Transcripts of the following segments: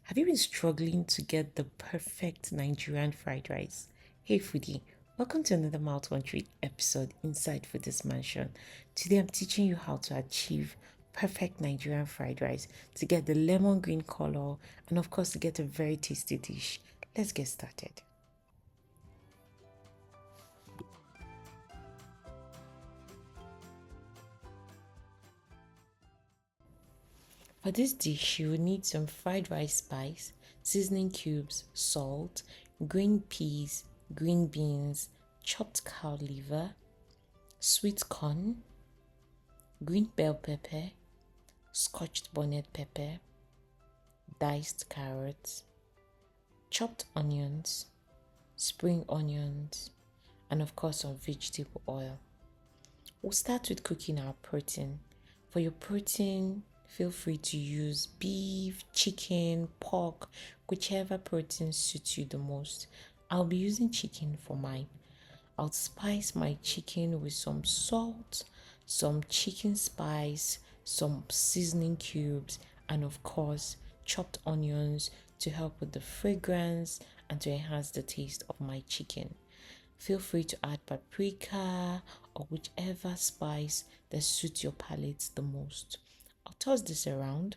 Have you been struggling to get the perfect Nigerian fried rice? Hey foodie, welcome to another Mouth Country episode inside Foodie's Mansion. Today I'm teaching you how to achieve perfect Nigerian fried rice to get the lemon green color and of course to get a very tasty dish. Let's get started. For this dish, you will need some fried rice spice, seasoning cubes, salt, green peas, green beans, chopped cow liver, sweet corn, green bell pepper, scotched bonnet pepper, diced carrots, chopped onions, spring onions, and of course some vegetable oil. We'll start with cooking our protein. For your protein, feel free to use beef, chicken, pork, whichever protein suits you the most. I'll be using chicken for mine. I'll spice my chicken with some salt, some chicken spice, some seasoning cubes, and of course, chopped onions to help with the fragrance and to enhance the taste of my chicken. Feel free to add paprika or whichever spice that suits your palate the most. I'll toss this around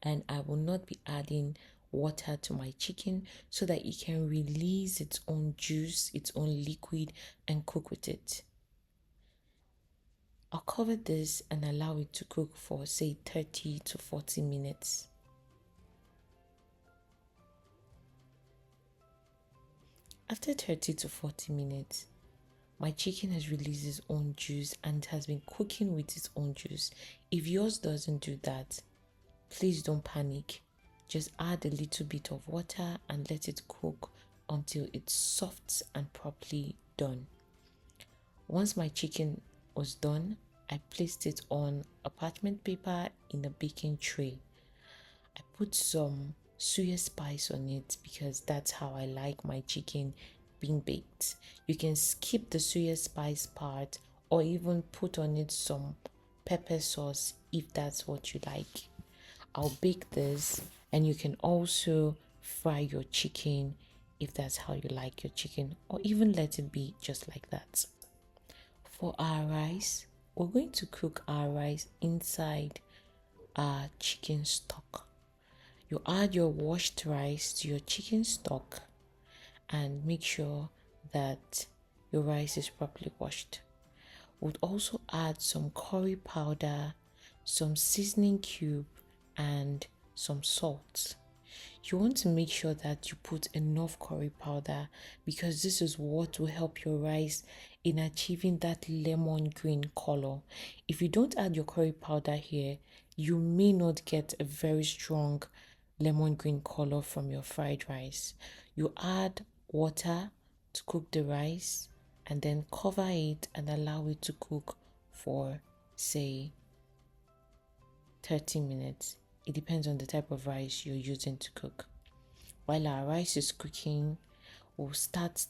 and I will not be adding water to my chicken so that it can release its own juice, its own liquid, and cook with it. I'll cover this and allow it to cook for say 30 to 40 minutes. After 30 to 40 minutes, my chicken has released its own juice and has been cooking with its own juice. If yours doesn't do that, please don't panic. Just add a little bit of water and let it cook until it's soft and properly done. Once my chicken was done, I placed it on a parchment paper in a baking tray. I put some suya spice on it because that's how I like my chicken being baked. You can skip the suya spice part or even put on it some pepper sauce if that's what you like. I'll bake this and you can also fry your chicken if that's how you like your chicken, or even let it be just like that. For our rice, we're going to cook our rice inside our chicken stock. You add your washed rice to your chicken stock and make sure that your rice is properly washed. Would also add some curry powder, some seasoning cube, and some salt. You want to make sure that you put enough curry powder because this is what will help your rice in achieving that lemon green color. If you don't add your curry powder here, you may not get a very strong lemon green color from your fried rice. You add water to cook the rice and then cover it and allow it to cook for say 30 minutes. It depends on the type of rice you're using to cook. While our rice is cooking, we'll start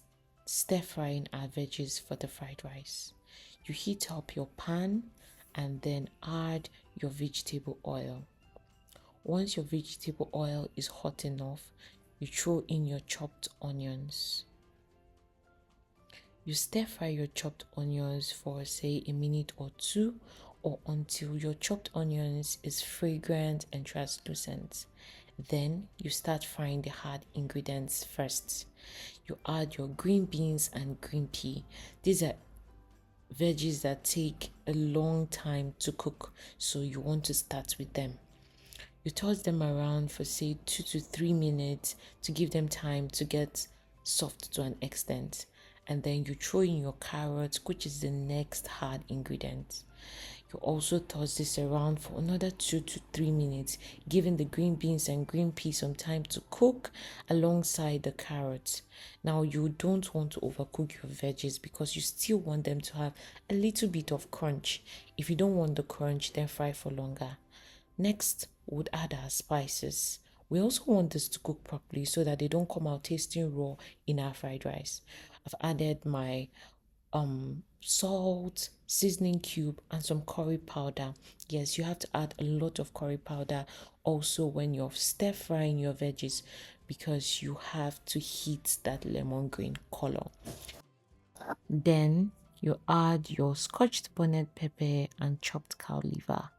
stir frying our veggies for the fried rice. You heat up your pan and then add your vegetable oil. Once your vegetable oil is hot enough, you throw in your chopped onions. You stir fry your chopped onions for say a minute or two, or until your chopped onions is fragrant and translucent. Then you start frying the hard ingredients first. You add your green beans and green pea. These are veggies that take a long time to cook, so you want to start with them. You toss them around for say 2 to 3 minutes to give them time to get soft to an extent. And then you throw in your carrots, which is the next hard ingredient. You also toss this around for another 2 to 3 minutes, giving the green beans and green peas some time to cook alongside the carrots. Now, you don't want to overcook your veggies because you still want them to have a little bit of crunch. If you don't want the crunch, then fry for longer. Next, we'll add our spices. We also want this to cook properly so that they don't come out tasting raw in our fried rice. I've added my salt, seasoning cube, and some curry powder. Yes, you have to add a lot of curry powder also when you're stir frying your veggies, because you have to heat that lemon green color. Then you add your scotched bonnet pepper and chopped cow liver.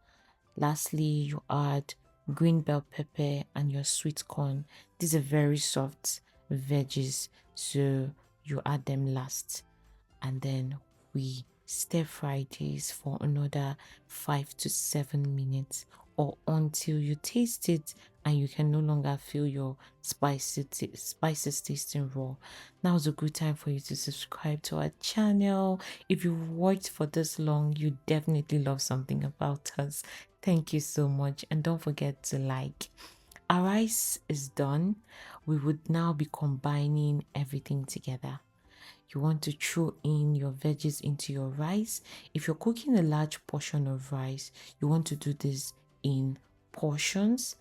Lastly, you add green bell pepper and your sweet corn. These are very soft veggies, so you add them last. And then we stir fry this for another 5 to 7 minutes, or until you taste it and you can no longer feel your spices tasting raw. Now is a good time for you to subscribe to our channel. If you watched for this long, you definitely love something about us. Thank you so much, and don't forget to like. Our rice is done. We would now be combining everything together. You want to throw in your veggies into your rice. If you're cooking a large portion of rice, you want to do this in portions,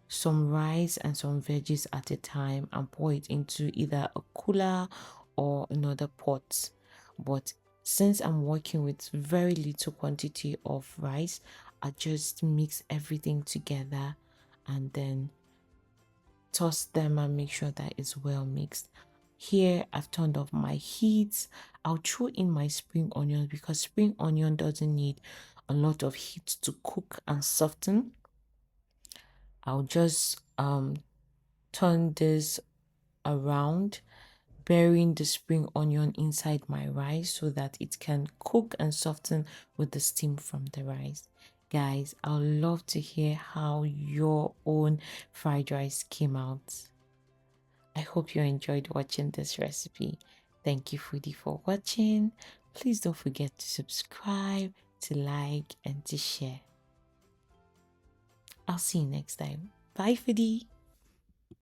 some rice and some veggies at a time, and pour it into either a cooler or another pot. But since I'm working with very little quantity of rice, I just mix everything together and then toss them and make sure that it's well mixed. Here I've turned off my heat. I'll throw in my spring onion because spring onion doesn't need a lot of heat to cook and soften. I'll just turn this around, burying the spring onion inside my rice so that it can cook and soften with the steam from the rice. Guys, I'd love to hear how your own fried rice came out. I hope you enjoyed watching this recipe. Thank you, foodie, for watching. Please don't forget to subscribe, to like, and to share. I'll see you next time. Bye, foodie.